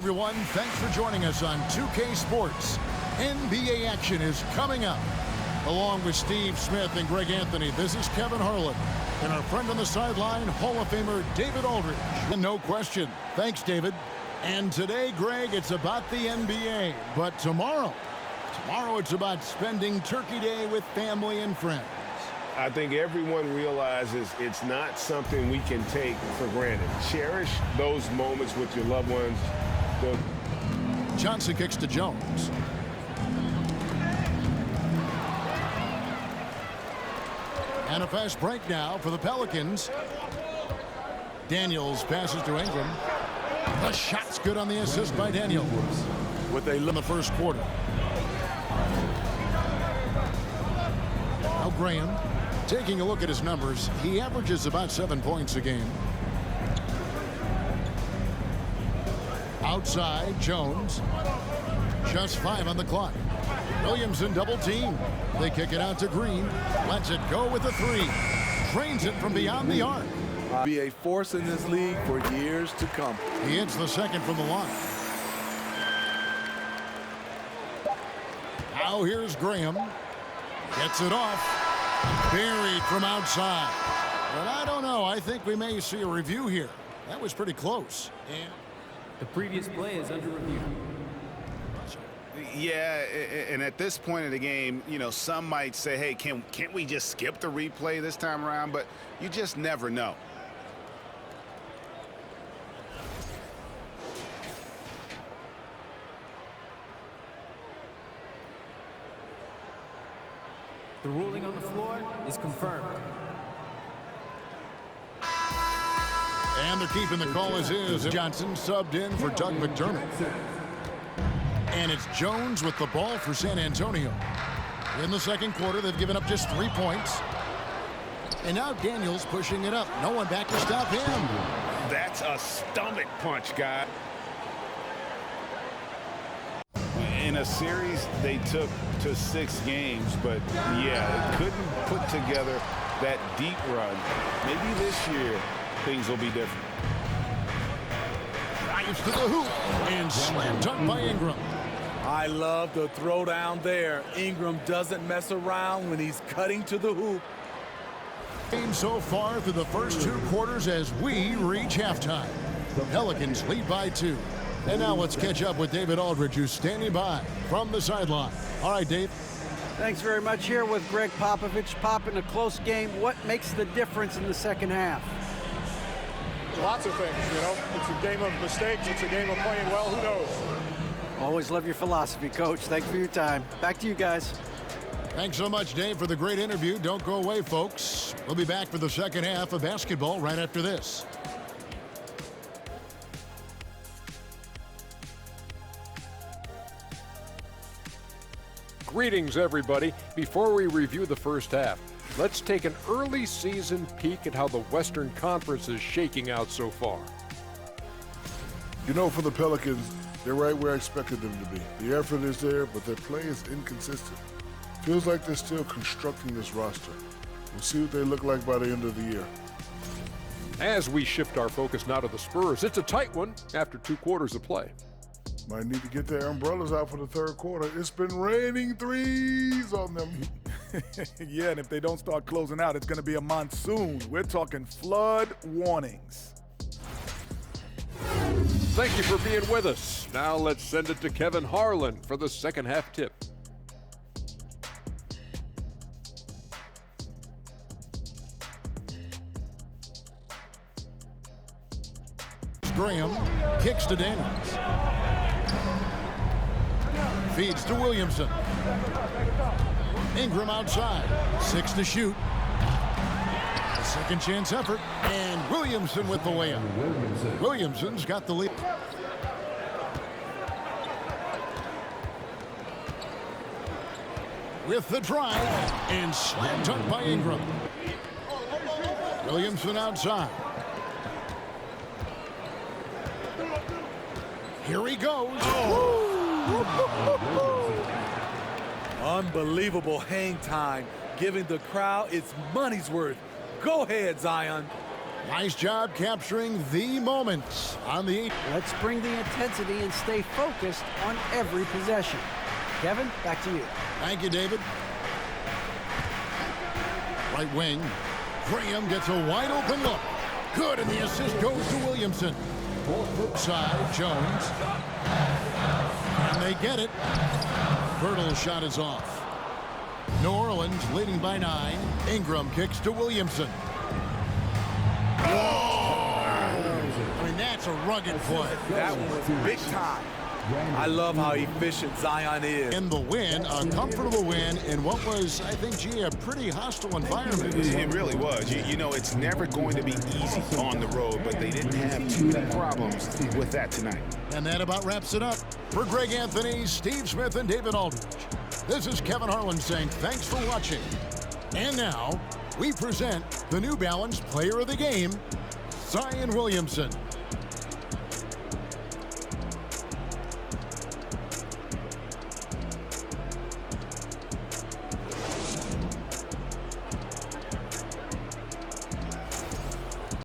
Everyone, thanks for joining us on 2K Sports. NBA action is coming up. Along with Steve Smith and Greg Anthony, this is Kevin Harlan. And our friend on the sideline, Hall of Famer David Aldridge. And no question. Thanks, David. And today, Greg, it's about the NBA. But tomorrow it's about spending Turkey Day with family and friends. I think everyone realizes it's not something we can take for granted. Cherish those moments with your loved ones. Johnson kicks to Jones. And a fast break now for the Pelicans. Daniels passes to Ingram. The shot's good on the assist by Daniels. What they in the first quarter. Now Graham, taking a look at his numbers, he averages about 7 points a game. Outside, Jones. Just 5 on the clock. Williamson double team. They kick it out to Green. Lets it go with a 3. Trains it from beyond the arc. Be a force in this league for years to come. He hits the second from the line. Now here's Graham. Gets it off. Buried from outside. But I don't know. I think we may see a review here. That was pretty close. And the previous play is under review. Yeah, and at this point of the game, you know, some might say, hey, can't we just skip the replay this time around? But you just never know. The ruling on the floor is confirmed. And they're keeping the call as is. Johnson subbed in for Doug McDermott. And it's Jones with the ball for San Antonio. In the second quarter, they've given up just 3 points. And now Daniels pushing it up. No one back to stop him. That's a stomach punch, guy. In a series, they took to 6 games, but yeah, couldn't put together that deep run. Maybe this year, things will be different. Drives to the hoop and slam dunk by Ingram. I love the throwdown there. Ingram doesn't mess around when he's cutting to the hoop. Game so far through the first 2 quarters as we reach halftime. The Pelicans lead by 2. And now let's catch up with David Aldridge, who's standing by from the sideline. All right, Dave. Thanks very much. Here with Greg Popovich. Pop, in a close game, what makes the difference in the second half? Lots of things, you know. It's a game of mistakes. It's a game of playing well. Who knows? Always love your philosophy, Coach. Thanks for your time. Back to you guys. Thanks so much, Dave, for the great interview. Don't go away, folks. We'll be back for the second half of basketball right after this. Greetings, everybody. Before we review the first half, let's take an early season peek at how the Western Conference is shaking out so far. You know, for the Pelicans, they're right where I expected them to be. The effort is there, but their play is inconsistent. Feels like they're still constructing this roster. We'll see what they look like by the end of the year. As we shift our focus now to the Spurs, it's a tight one after 2 quarters of play. Might need to get their umbrellas out for the third quarter. It's been raining threes on them. Yeah, and if they don't start closing out, it's going to be a monsoon. We're talking flood warnings. Thank you for being with us. Now let's send it to Kevin Harlan for the second half tip. Graham kicks to Daniels. Feeds to Williamson. Ingram outside. 6 to shoot. A second chance effort. And Williamson with the layup. Williamson's got the lead. With the drive. And slam dunk by Ingram. Williamson outside. Here he goes. Oh. Unbelievable hang time, giving the crowd its money's worth. Go ahead, Zion. Nice job capturing the moments on the 8. Let's bring the intensity and stay focused on every possession. Kevin, back to you. Thank you, David. Right wing. Graham gets a wide open look. Good, and the assist goes to Williamson. Side, Jones. And they get it. Bertel's shot is off. New Orleans leading by 9. Ingram kicks to Williamson. I mean, that's a rugged play. That one was big time. I love how efficient Zion is. In the win, a comfortable win in what was, I think, G, a pretty hostile environment. It really was. You know, it's never going to be easy on the road, but they didn't have too many problems with that tonight. And that about wraps it up. For Greg Anthony, Steve Smith, and David Aldridge, this is Kevin Harlan saying thanks for watching. And now, we present the New Balance Player of the Game, Zion Williamson.